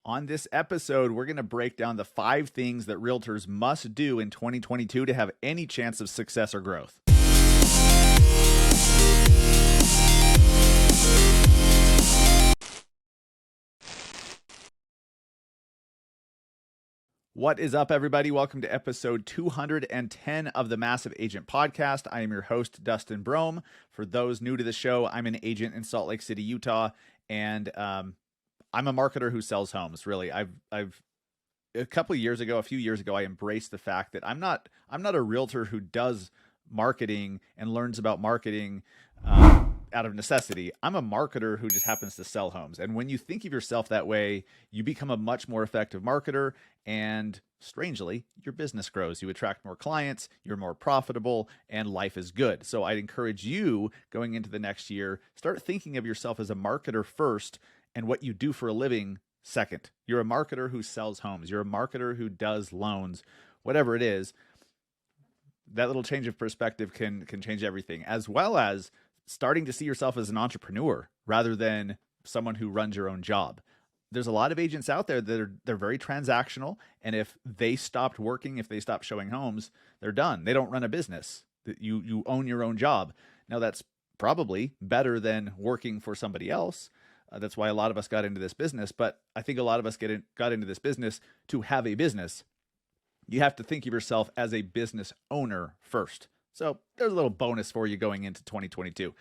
On this episode, we're going to break down the 5 things that realtors must do in 2022 to have any chance of success or growth. What is up, everybody? Welcome to episode 210 of the Massive Agent Podcast. I am your host, Dustin Brohm. For those new to the show, I'm an agent in Salt Lake City, Utah, and I'm a marketer who sells homes. Really, I've a few years ago, I embraced the fact that I'm not a realtor who does marketing and learns about marketing out of necessity. I'm a marketer who just happens to sell homes. And when you think of yourself that way, you become a much more effective marketer. And strangely, your business grows. You attract more clients, you're more profitable, and life is good. So I'd encourage you going into the next year, start thinking of yourself as a marketer first and what you do for a living second. You're a marketer who sells homes. You're a marketer who does loans, whatever it is. That little change of perspective can change everything, as well as starting to see yourself as an entrepreneur rather than someone who runs your own job. There's a lot of agents out there that they're very transactional, and if they stopped working, if they stopped showing homes, they're done. They don't run a business. You own your own job. Now that's probably better than working for somebody else. That's why a lot of us got into this business, but I think a lot of us got into this business to have a business. You have to think of yourself as a business owner first. So there's a little bonus for you going into 2022.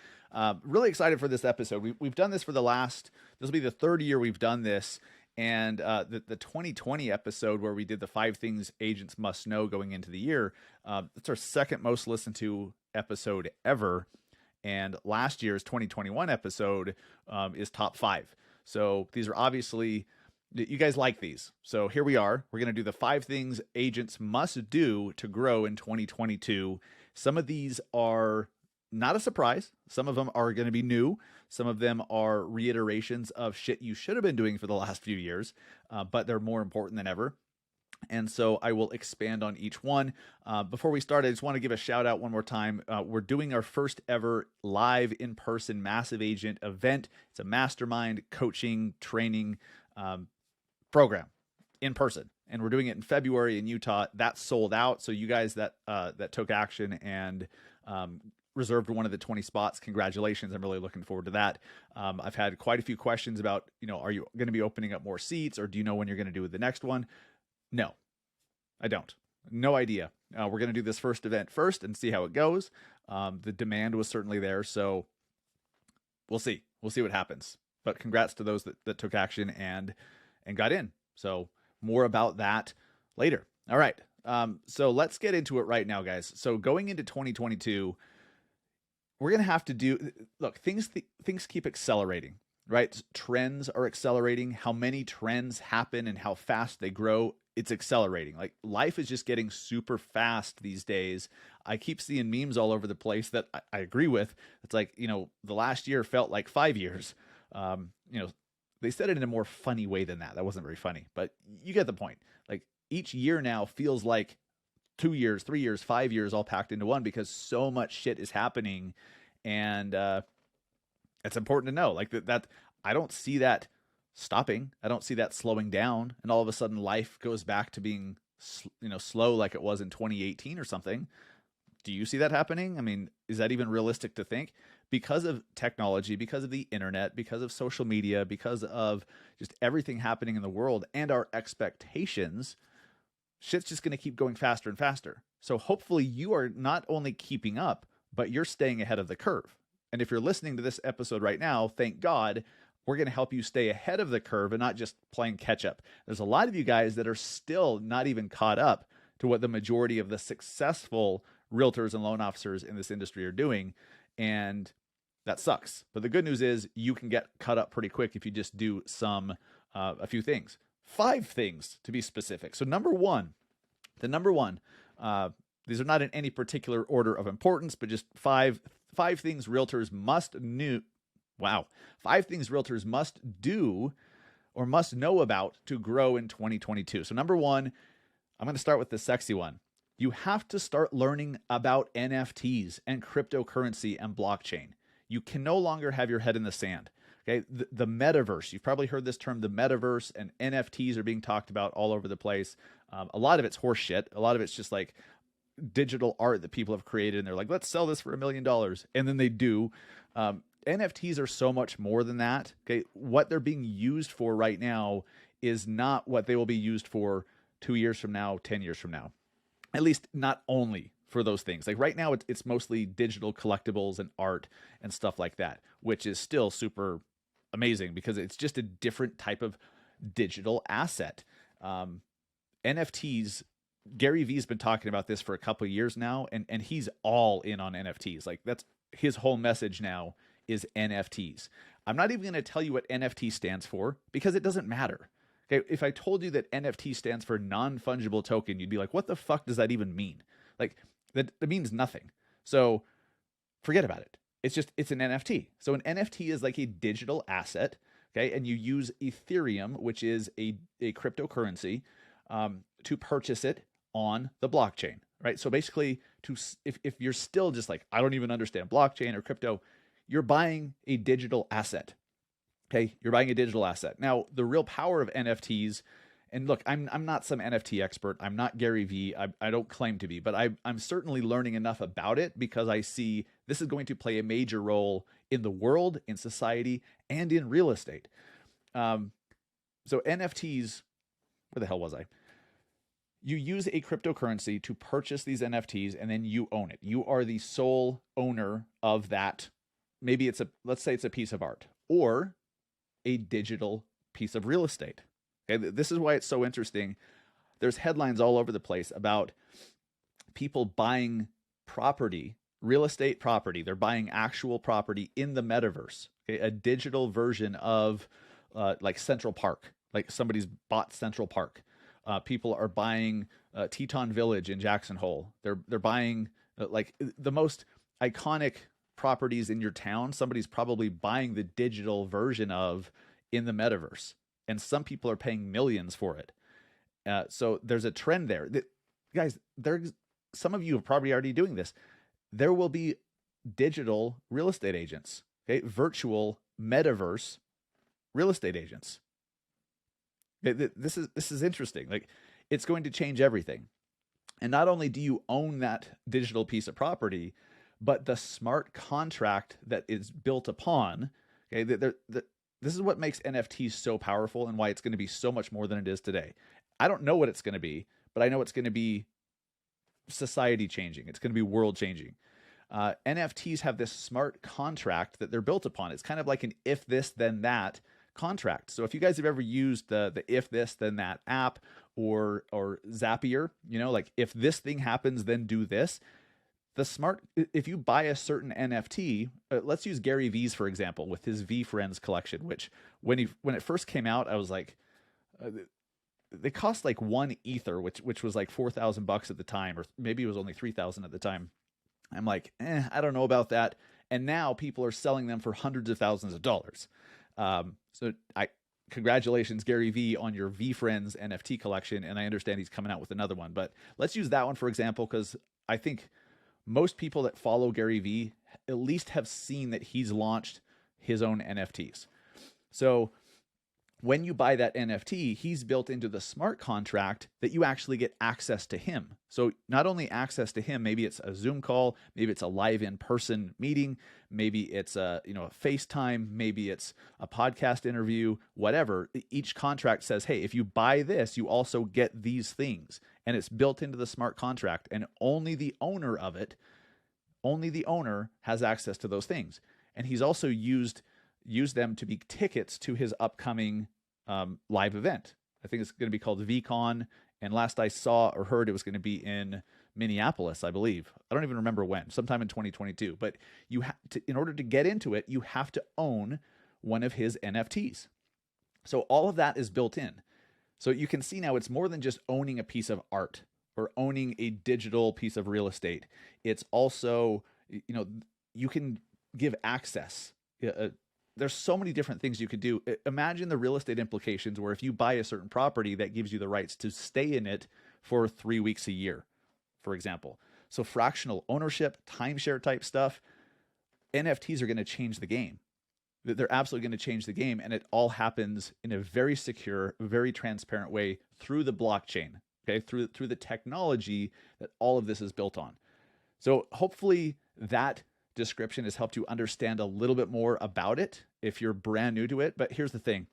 Really excited for this episode. We've done this this will be the third year we've done this. And the 2020 episode where we did the 5 things agents must know going into the year, it's our second most listened to episode ever. And last year's 2021 episode is top 5. So these are obviously, you guys like these. So here we are. We're going to do the 5 things agents must do to grow in 2022. Some of these are not a surprise. Some of them are going to be new. Some of them are reiterations of shit you should have been doing for the last few years, but they're more important than ever. And so I will expand on each one. Before we start, I just want to give a shout out one more time. We're doing our first ever live in-person Massive Agent event. It's a mastermind coaching training program in person. And we're doing it in February in Utah. That's sold out. So you guys that took action and reserved one of the 20 spots, congratulations. I'm really looking forward to that. I've had quite a few questions about, are you going to be opening up more seats, or do you know when you're going to do the next one? No, I don't. No idea. We're going to do this first event first and see how it goes. The demand was certainly there. So we'll see. We'll see what happens. But congrats to those that took action and got in. So more about that later. All right. So let's get into it right now, guys. So going into 2022, we're going to have to things keep accelerating, right? Trends are accelerating. How many trends happen and how fast they grow, it's accelerating. Like, life is just getting super fast these days. I keep seeing memes all over the place that I agree with. It's like, the last year felt like 5 years. They said it in a more funny way than that. That wasn't very funny, but you get the point. Like, each year now feels like 2 years, 3 years, 5 years all packed into one because so much shit is happening. And it's important to know, like, that I don't see that stopping. I don't see that slowing down. And all of a sudden life goes back to being, slow like it was in 2018 or something. Do you see that happening? I mean, is that even realistic to think? Because of technology, because of the internet, because of social media, because of just everything happening in the world and our expectations, shit's just going to keep going faster and faster. So hopefully you are not only keeping up, but you're staying ahead of the curve. And if you're listening to this episode right now, thank God, we're going to help you stay ahead of the curve and not just playing catch up. There's a lot of you guys that are still not even caught up to what the majority of the successful realtors and loan officers in this industry are doing. And that sucks. But the good news is you can get caught up pretty quick if you just do a few things. 5 things to be specific. So number one, these are not in any particular order of importance, but just five things realtors must know. Wow. 5 things realtors must do or must know about to grow in 2022. So number 1, I'm going to start with the sexy one. You have to start learning about NFTs and cryptocurrency and blockchain. You can no longer have your head in the sand. Okay, the metaverse. You've probably heard this term, the metaverse, and NFTs are being talked about all over the place. A lot of it's horse shit. A lot of it's just like digital art that people have created, and they're like, let's sell this for $1 million, and then they do. NFTs are so much more than that. Okay, what they're being used for right now is not what they will be used for 2 years from now, 10 years from now. At least not only for those things. Like right now, it's mostly digital collectibles and art and stuff like that, which is still super amazing because it's just a different type of digital asset. NFTs, Gary Vee's been talking about this for a couple of years now, and he's all in on NFTs. Like that's his whole message now is NFTs. I'm not even going to tell you what NFT stands for because it doesn't matter. Okay, if I told you that NFT stands for non-fungible token, you'd be like, what the fuck does that even mean? Like that means nothing. So forget about it. It's an NFT. So an NFT is like a digital asset, okay? And you use Ethereum, which is a cryptocurrency, to purchase it on the blockchain, right? So basically, if you're still just like, I don't even understand blockchain or crypto, you're buying a digital asset, okay? You're buying a digital asset. Now, the real power of NFTs, and look, I'm not some NFT expert. I'm not Gary Vee. I don't claim to be, but I'm certainly learning enough about it because I see this is going to play a major role in the world, in society, and in real estate. So NFTs, where the hell was I? You use a cryptocurrency to purchase these NFTs, and then you own it. You are the sole owner of that. Maybe let's say it's a piece of art or a digital piece of real estate. Okay, this is why it's so interesting. There's headlines all over the place about people buying property, real estate property. They're buying actual property in the metaverse, okay? A digital version of like Central Park, like somebody's bought Central Park. People are buying Teton Village in Jackson Hole. They're buying like the most iconic properties in your town. Somebody's probably buying the digital version of in the metaverse. And some people are paying millions for it. So there's a trend there. Guys, some of you are probably already doing this. There will be digital real estate agents, okay? Virtual metaverse real estate agents. Okay, this is interesting. Like, it's going to change everything. And not only do you own that digital piece of property, but the smart contract that is built upon, okay, this is what makes NFTs so powerful and why it's going to be so much more than it is today. I don't know what it's going to be, but I know it's going to be society changing. It's going to be world changing. NFTs have this smart contract that they're built upon. It's kind of like an if this, then that contract. So if you guys have ever used the if this, then that app or Zapier, like if this thing happens, then do this. If you buy a certain NFT, let's use Gary Vee's, for example, with his V Friends collection, which when it first came out, I was like, they cost like one ether, which was like $4,000 at the time, or maybe it was only 3,000 at the time. I'm like, I don't know about that. And now people are selling them for hundreds of thousands of dollars. So congratulations, Gary Vee, on your V Friends NFT collection. And I understand he's coming out with another one, but let's use that one, for example, because I think most people that follow Gary Vee at least have seen that he's launched his own NFTs. So when you buy that NFT, he's built into the smart contract that you actually get access to him. So not only access to him, maybe it's a Zoom call, maybe it's a live in-person meeting, maybe it's a FaceTime, maybe it's a podcast interview, whatever. Each contract says, hey, if you buy this, you also get these things. And it's built into the smart contract, and only the owner of it, only the owner has access to those things. And he's also used them to be tickets to his upcoming live event. I think it's going to be called VCon. And last I saw or heard, it was going to be in Minneapolis, I believe. I don't even remember when, sometime in 2022. But in order to get into it, you have to own one of his NFTs. So all of that is built in. So you can see now it's more than just owning a piece of art or owning a digital piece of real estate. It's also, you can give access. There's so many different things you could do. Imagine the real estate implications where if you buy a certain property, that gives you the rights to stay in it for 3 weeks a year, for example. So fractional ownership, timeshare type stuff, NFTs are going to change the game. They're absolutely going to change the game, and it all happens in a very secure, very transparent way through the blockchain, okay, through the technology that all of this is built on. So hopefully that description has helped you understand a little bit more about it if you're brand new to it. But here's the thing.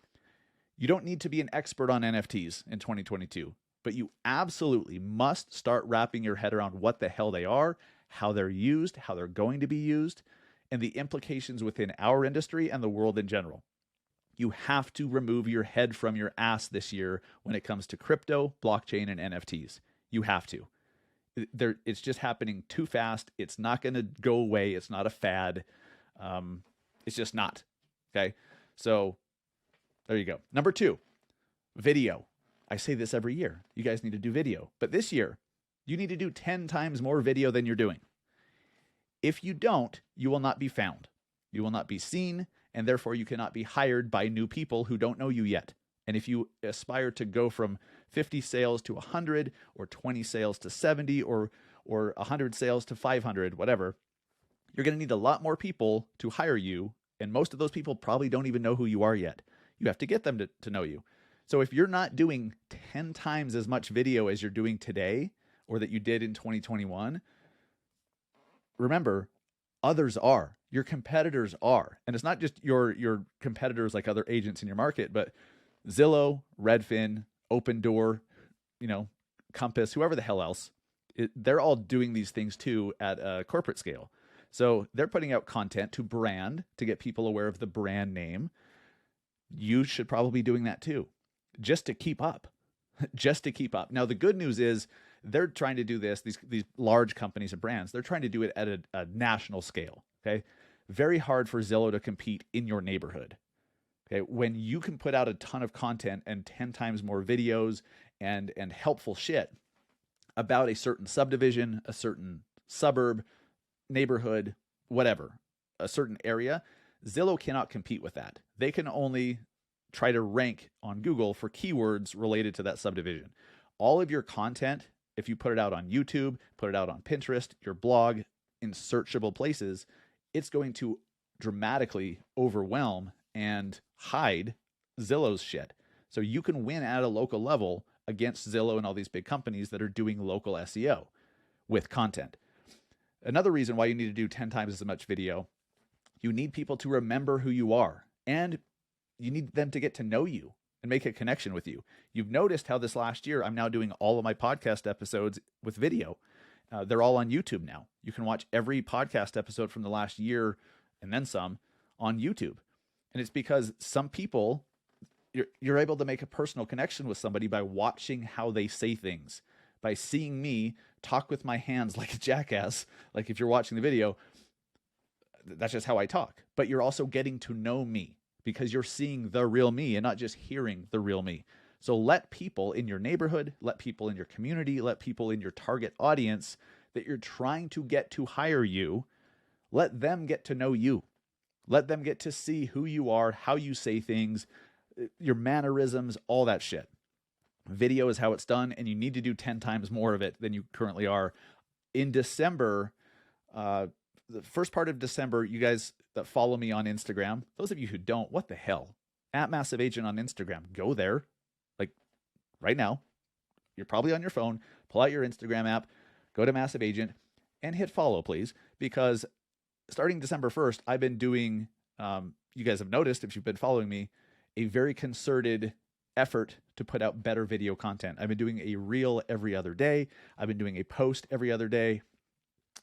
You don't need to be an expert on NFTs in 2022, but you absolutely must start wrapping your head around what the hell they are, how they're used, how they're going to be used, and the implications within our industry and the world in general. You have to remove your head from your ass this year when it comes to crypto, blockchain, and NFTs. You have to. It's just happening too fast. It's not going to go away. It's not a fad. It's just not. Okay. So there you go. Number 2, video. I say this every year. You guys need to do video. But this year, you need to do 10 times more video than you're doing. If you don't, you will not be found. You will not be seen, and therefore you cannot be hired by new people who don't know you yet. And if you aspire to go from 50 sales to 100 or 20 sales to 70 or 100 sales to 500, whatever, you're going to need a lot more people to hire you. And most of those people probably don't even know who you are yet. You have to get them to know you. So if you're not doing 10 times as much video as you're doing today or that you did in 2021, remember, others are. Your competitors are. And it's not just your competitors like other agents in your market, but Zillow, Redfin, Open Door, Compass, whoever the hell else, they're all doing these things too at a corporate scale. So they're putting out content to brand, to get people aware of the brand name. You should probably be doing that too, just to keep up, just to keep up. Now, the good news is they're trying to do this, these large companies and brands, they're trying to do it at a national scale, okay? Very hard for Zillow to compete in your neighborhood. Okay, when you can put out a ton of content and 10 times more videos and helpful shit about a certain subdivision, a certain suburb, neighborhood, whatever, a certain area, Zillow cannot compete with that. They can only try to rank on Google for keywords related to that subdivision. All of your content, if you put it out on YouTube, put it out on Pinterest, your blog, in searchable places, it's going to dramatically overwhelm and hide Zillow's shit. So you can win at a local level against Zillow and all these big companies that are doing local SEO with content. Another reason why you need to do 10 times as much video, you need people to remember who you are, and you need them to get to know you and make a connection with you. You've noticed how this last year, I'm now doing all of my podcast episodes with video. They're all on YouTube now. You can watch every podcast episode from the last year and then some on YouTube. And it's because some people, you're able to make a personal connection with somebody by watching how they say things, by seeing me talk with my hands like a jackass. Like if you're watching the video, that's just how I talk. But you're also getting to know me because you're seeing the real me and not just hearing the real me. So let people in your neighborhood, let people in your community, let people in your target audience that you're trying to get to hire you, let them get to know you. Let them get to see who you are, how you say things, your mannerisms, all that shit. Video is how it's done, and you need to do 10 times more of it than you currently are. In December, the first part of December, you guys that follow me on Instagram, those of you who don't, what the hell? At Massive Agent on Instagram, go there, like right now. You're probably on your phone, pull out your Instagram app, go to Massive Agent, and hit follow, please, because starting December 1st, I've been doing, you guys have noticed if you've been following me, a very concerted effort to put out better video content. I've been doing a reel every other day. I've been doing a post every other day.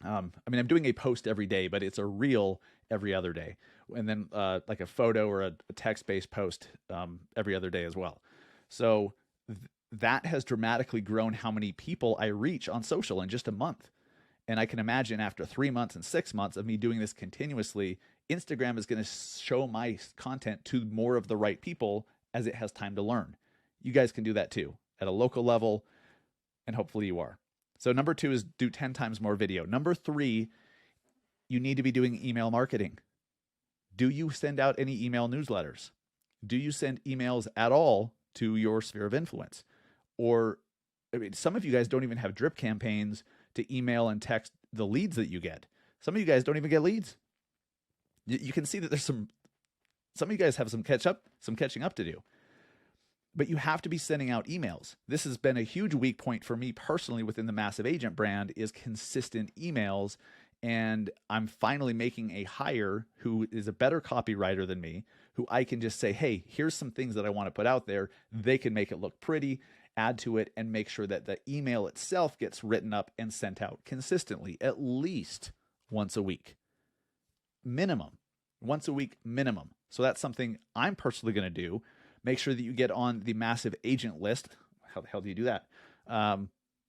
I'm doing a post every day, but it's a reel every other day. And then like a photo or a text-based post every other day as well. So that has dramatically grown how many people I reach on social in just a month. And I can imagine after 3 months and 6 months of me doing this continuously, Instagram is going to show my content to more of the right people as it has time to learn. You guys can do that too at a local level, and hopefully you are. So number 2 is do 10 times more video. Number 3, you need to be doing email marketing. Do you send out any email newsletters? Do you send emails at all to your sphere of influence? Or some of you guys don't even have drip campaigns to email and text the leads that you get. Some of you guys don't even get leads. You can see that there's some Some of you guys have some catching up to do. But you have to be sending out emails. This has been a huge weak point for me personally within the Massive Agent brand is consistent emails. And I'm finally making a hire who is a better copywriter than me, who I can just say, hey, here's some things that I want to put out there. They can make it look pretty, add to it, and make sure that the email itself gets written up and sent out consistently, at least once a week. Minimum. Once a week minimum. So that's something I'm personally going to do. Make sure that you get on the Massive Agent list. How the hell do you do that?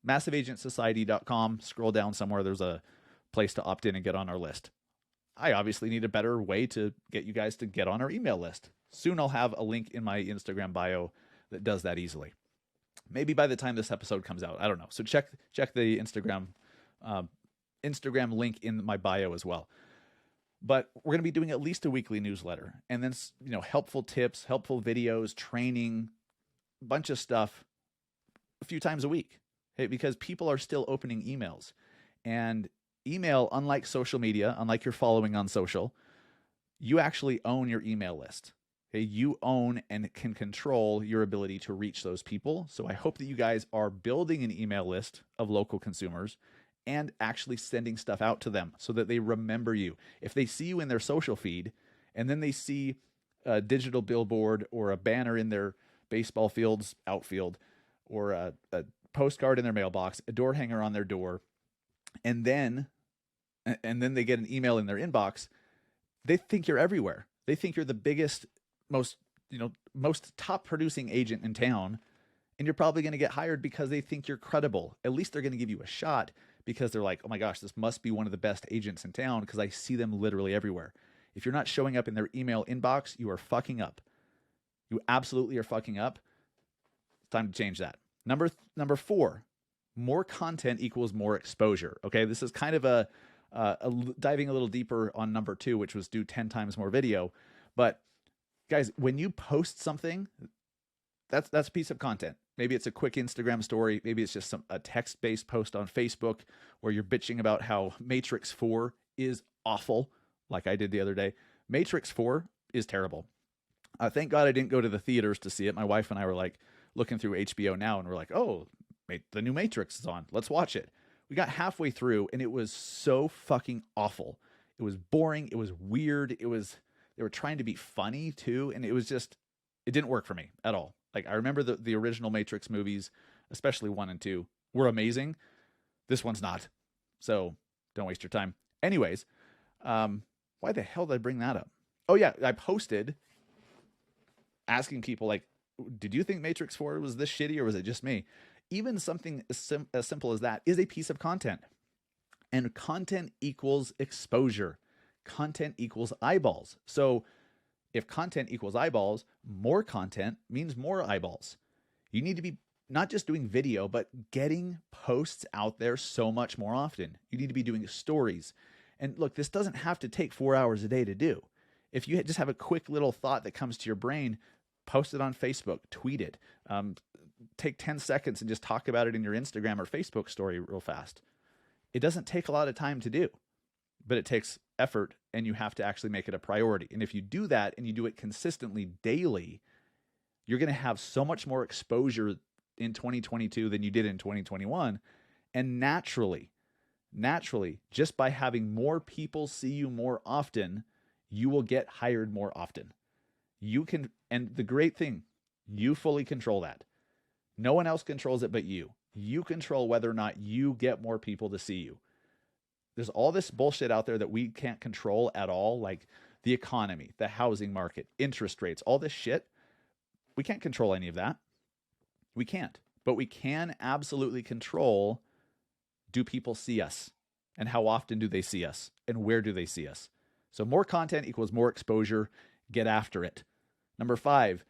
MassiveAgentSociety.com. Scroll down somewhere. There's a place to opt in and get on our list. I obviously need a better way to get you guys to get on our email list. Soon I'll have a link in my Instagram bio that does that easily. Maybe by the time this episode comes out. I don't know. So check the Instagram link in my bio as well. But we're going to be doing at least a weekly newsletter, and then, helpful tips, helpful videos, training, a bunch of stuff a few times a week, okay? Because people are still opening emails. And email, unlike social media, unlike your following on social, you actually own your email list. Okay? You own and can control your ability to reach those people. So I hope that you guys are building an email list of local consumers and actually sending stuff out to them so that they remember you. If they see you in their social feed and then they see a digital billboard or a banner in their baseball field's outfield or a postcard in their mailbox, a door hanger on their door, and then they get an email in their inbox, they think you're everywhere. They think you're the biggest, most top producing agent in town, and you're probably going to get hired because they think you're credible. At least they're going to give you a shot, because they're like, oh my gosh, this must be one of the best agents in town because I see them literally everywhere. If you're not showing up in their email inbox, you are fucking up. You absolutely are fucking up. It's time to change that. Number 4, more content equals more exposure. Okay, this is kind of diving a little deeper on number 2, which was do 10 times more video. But guys, when you post something, that's a piece of content. Maybe it's a quick Instagram story. Maybe it's just a text-based post on Facebook where you're bitching about how Matrix 4 is awful, like I did the other day. Matrix 4 is terrible. Thank God I didn't go to the theaters to see it. My wife and I were like looking through HBO Now, and we're like, oh, the new Matrix is on. Let's watch it. We got halfway through, and it was so fucking awful. It was boring. It was weird. They were trying to be funny too, and it didn't work for me at all. Like, I remember the original Matrix movies, especially 1 and 2, were amazing. This one's not. So don't waste your time. Anyways, why the hell did I bring that up? Oh yeah, I posted asking people like, did you think Matrix 4 was this shitty or was it just me? Even something as simple as that is a piece of content. And content equals exposure. Content equals eyeballs. So if content equals eyeballs, more content means more eyeballs. You need to be not just doing video, but getting posts out there so much more often. You need to be doing stories. And look, this doesn't have to take 4 hours a day to do. If you just have a quick little thought that comes to your brain, post it on Facebook, tweet it. Take 10 seconds and just talk about it in your Instagram or Facebook story real fast. It doesn't take a lot of time to do, but it takes effort, and you have to actually make it a priority. And if you do that and you do it consistently daily, you're going to have so much more exposure in 2022 than you did in 2021. And naturally, just by having more people see you more often, you will get hired more often. You can, and the great thing, you fully control that. No one else controls it but you. You control whether or not you get more people to see you. There's all this bullshit out there that we can't control at all, like the economy, the housing market, interest rates, all this shit. We can't control any of that. We can't. But we can absolutely control, do people see us? And how often do they see us? And where do they see us? So more content equals more exposure. Get after it. Number 5,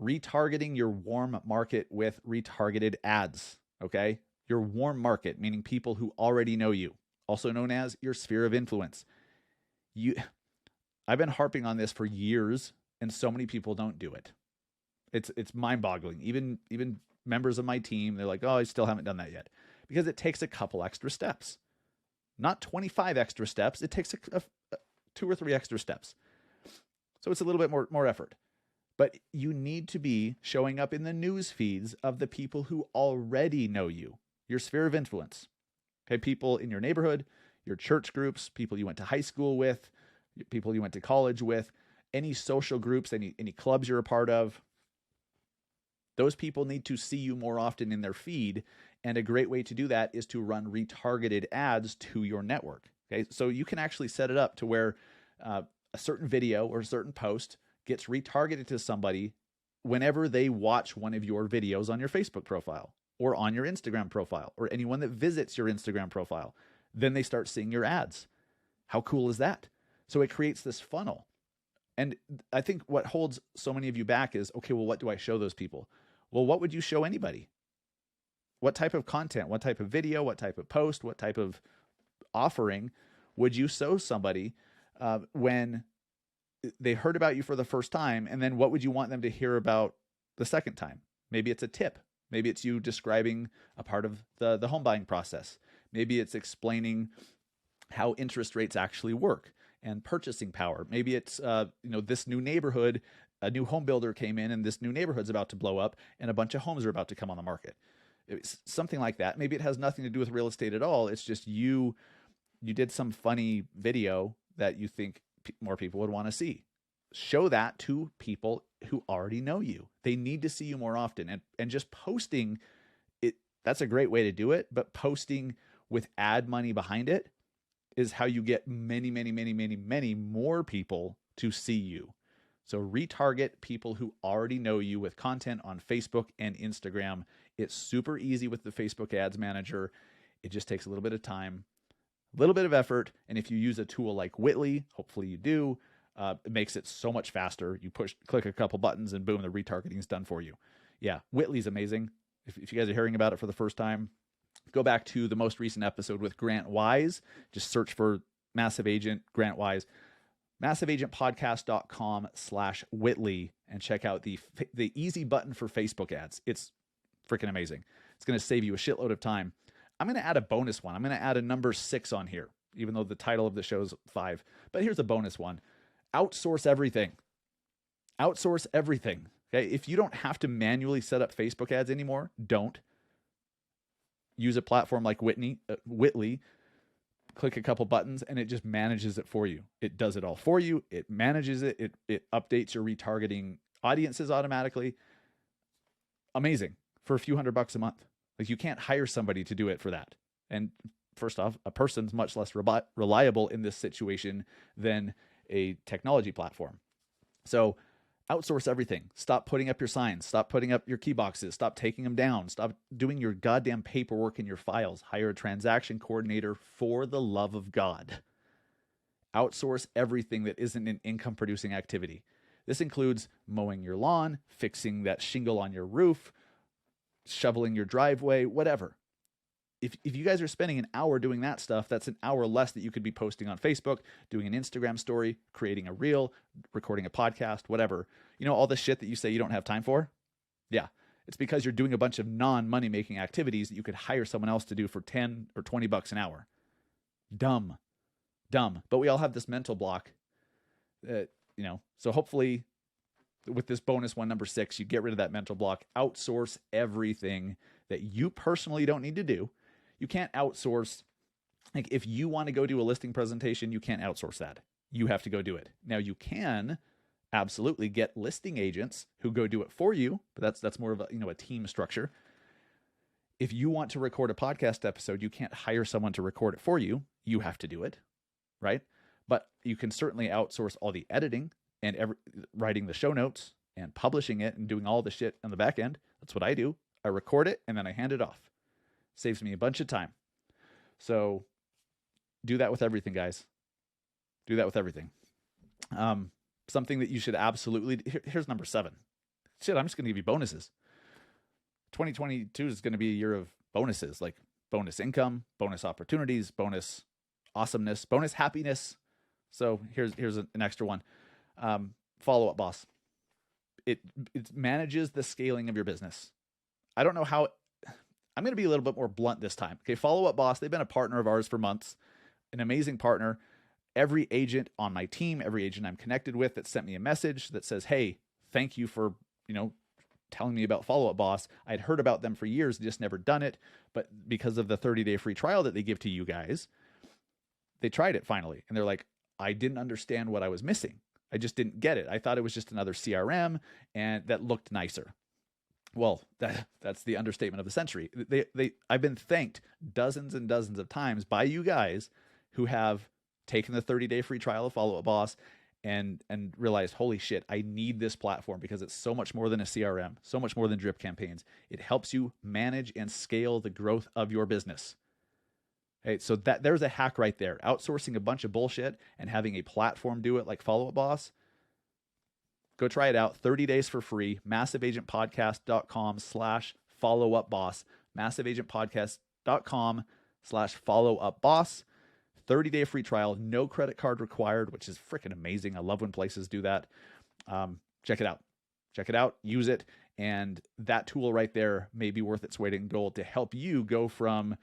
retargeting your warm market with retargeted ads. Okay? Your warm market, meaning people who already know you, also known as your sphere of influence. I've been harping on this for years, and so many people don't do it. It's mind-boggling. Even members of my team, they're like, oh, I still haven't done that yet. Because it takes a couple extra steps. Not 25 extra steps. It takes 2 or 3 extra steps. So it's a little bit more effort. But you need to be showing up in the news feeds of the people who already know you, your sphere of influence. Okay, people in your neighborhood, your church groups, people you went to high school with, people you went to college with, any social groups, any clubs you're a part of. Those people need to see you more often in their feed. And a great way to do that is to run retargeted ads to your network. Okay, so you can actually set it up to where a certain video or a certain post gets retargeted to somebody whenever they watch one of your videos on your Facebook profile or on your Instagram profile, or anyone that visits your Instagram profile. Then they start seeing your ads. How cool is that? So it creates this funnel. And I think what holds so many of you back is, okay, well, what do I show those people? Well, what would you show anybody? What type of content, what type of video, what type of post, what type of offering would you show somebody when they heard about you for the first time? And then what would you want them to hear about the second time? Maybe it's a tip. Maybe it's you describing a part of the home buying process. Maybe it's explaining how interest rates actually work and purchasing power. Maybe it's this new neighborhood, a new home builder came in and this new neighborhood's about to blow up and a bunch of homes are about to come on the market. It's something like that. Maybe it has nothing to do with real estate at all. It's just you did some funny video that you think more people would want to see. Show that to people who already know you. They need to see you more often. And just posting it, that's a great way to do it. But posting with ad money behind it is how you get many, many, many, many, many more people to see you. So retarget people who already know you with content on Facebook and Instagram. It's super easy with the Facebook Ads Manager. It just takes a little bit of time, a little bit of effort. And if you use a tool like Whitley, hopefully you do, it makes it so much faster. You click a couple buttons and boom, the retargeting is done for you. Yeah, Whitley's amazing. If you guys are hearing about it for the first time, go back to the most recent episode with Grant Wise. Just search for Massive Agent Grant Wise, massiveagentpodcast.com/Whitley, and check out the easy button for Facebook ads. It's freaking amazing. It's going to save you a shitload of time. I'm going to add a bonus one. I'm going to add a number 6 on here, even though the title of the show is 5. But here's a bonus one. Outsource everything. Outsource everything. Okay. If you don't have to manually set up Facebook ads anymore, don't. Use a platform like Whitley, click a couple buttons, and it just manages it for you. It does it all for you. It manages it. It updates your retargeting audiences automatically. Amazing for a few $100 a month. Like, you can't hire somebody to do it for that. And first off, a person's much less reliable in this situation than a technology platform. So outsource everything. Stop putting up your signs. Stop putting up your key boxes. Stop taking them down. Stop doing your goddamn paperwork in your files. Hire a transaction coordinator for the love of God. Outsource everything that isn't an income-producing activity. This includes mowing your lawn, fixing that shingle on your roof, shoveling your driveway, whatever. If you guys are spending an hour doing that stuff, that's an hour less that you could be posting on Facebook, doing an Instagram story, creating a reel, recording a podcast, whatever. You know, all the shit that you say you don't have time for? Yeah. It's because you're doing a bunch of non-money making activities that you could hire someone else to do for 10 or 20 bucks an hour. Dumb. But we all have this mental block so hopefully with this bonus one, number 6, you get rid of that mental block. Outsource everything that you personally don't need to do. You can't outsource. Like, if you want to go do a listing presentation, you can't outsource that. You have to go do it. Now, you can absolutely get listing agents who go do it for you, but that's more of a team structure. If you want to record a podcast episode, you can't hire someone to record it for you. You have to do it, right? But you can certainly outsource all the editing and writing the show notes and publishing it and doing all the shit on the back end. That's what I do. I record it and then I hand it off. Saves me a bunch of time. So do that with everything, guys. Do that with everything. Something that you should absolutely... Here's number 7. Shit, I'm just going to give you bonuses. 2022 is going to be a year of bonuses, like bonus income, bonus opportunities, bonus awesomeness, bonus happiness. So here's an extra one. FollowUp Boss. It manages the scaling of your business. I don't know how... I'm going to be a little bit more blunt this time. Okay, FollowUp Boss, they've been a partner of ours for months, an amazing partner. every agent on my team, every agent I'm connected with that sent me a message that says, hey, thank you for, telling me about FollowUp Boss. I'd heard about them for years, just never done it. But because of the 30-day free trial that they give to you guys, they tried it finally. And they're like, I didn't understand what I was missing. I just didn't get it. I thought it was just another CRM and that looked nicer. Well, that's the understatement of the century. I've been thanked dozens and dozens of times by you guys who have taken the 30-day free trial of FollowUp Boss and realized, holy shit, I need this platform because it's so much more than a CRM, so much more than drip campaigns. It helps you manage and scale the growth of your business. Okay, so there's a hack right there. Outsourcing a bunch of bullshit and having a platform do it like FollowUp Boss. Go try it out. 30 days for free. MassiveAgentPodcast.com/followupboss. MassiveAgentPodcast.com/followupboss. 30-day free trial. No credit card required, which is freaking amazing. I love when places do that. Check it out. Check it out. Use it. And that tool right there may be worth its weight in gold to help you go from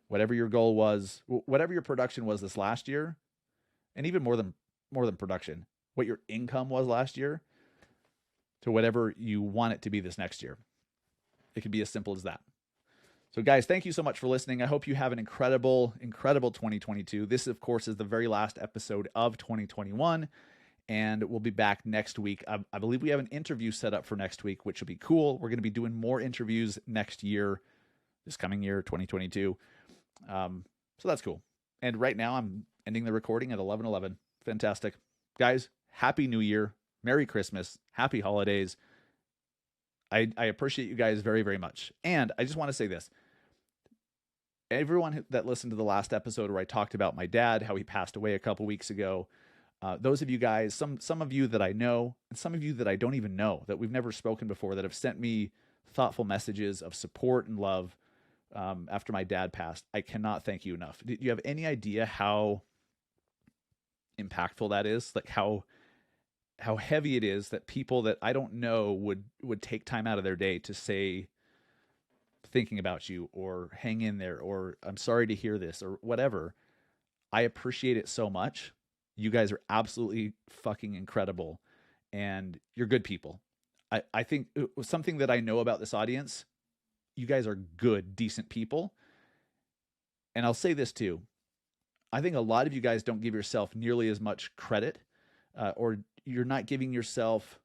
whatever your goal was, whatever your production was this last year, and even more than production, what your income was last year, to whatever you want it to be this next year. It could be as simple as that. So guys, thank you so much for listening. I hope you have an incredible 2022. This, of course, is the very last episode of 2021, and we'll be back next week. I believe we have an interview set up for next week, which will be cool. We're going to be doing more interviews next year, this coming year, 2022. So that's cool. And right now I'm ending the recording at 11:11. Fantastic. Guys, Happy New Year. Merry Christmas. Happy holidays. I appreciate you guys very, very much. And I just want to say this. Everyone that listened to the last episode where I talked about my dad, how he passed away a couple weeks ago, those of you guys, some of you that I know, and some of you that I don't even know, that we've never spoken before, that have sent me thoughtful messages of support and love after my dad passed, I cannot thank you enough. Do you have any idea how impactful that is? Like how heavy it is that people that I don't know would take time out of their day to say, thinking about you, or hang in there, or I'm sorry to hear this, or whatever. I appreciate it so much. You guys are absolutely fucking incredible, and you're good people. I think something that I know about this audience, you guys are good, decent people. And I'll say this too. I think a lot of you guys don't give yourself nearly as much credit, or you're not giving yourself,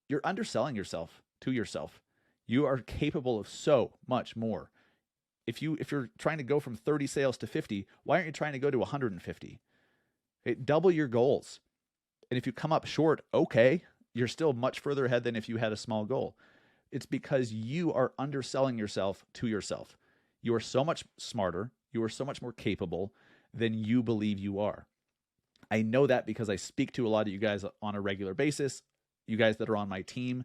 you're underselling yourself to yourself. You are capable of so much more. If you're trying to go from 30 sales to 50, why aren't you trying to go to 150? Double your goals. And if you come up short, okay, you're still much further ahead than if you had a small goal. It's because you are underselling yourself to yourself. You are so much smarter. You are so much more capable than you believe you are. I know that because I speak to a lot of you guys on a regular basis. You guys that are on my team,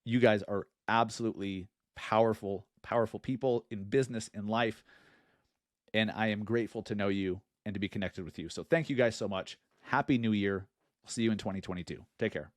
you guys are absolutely powerful people in business, in life. And I am grateful to know you and to be connected with you. So thank you guys so much. Happy New Year. I'll see you in 2022. Take care.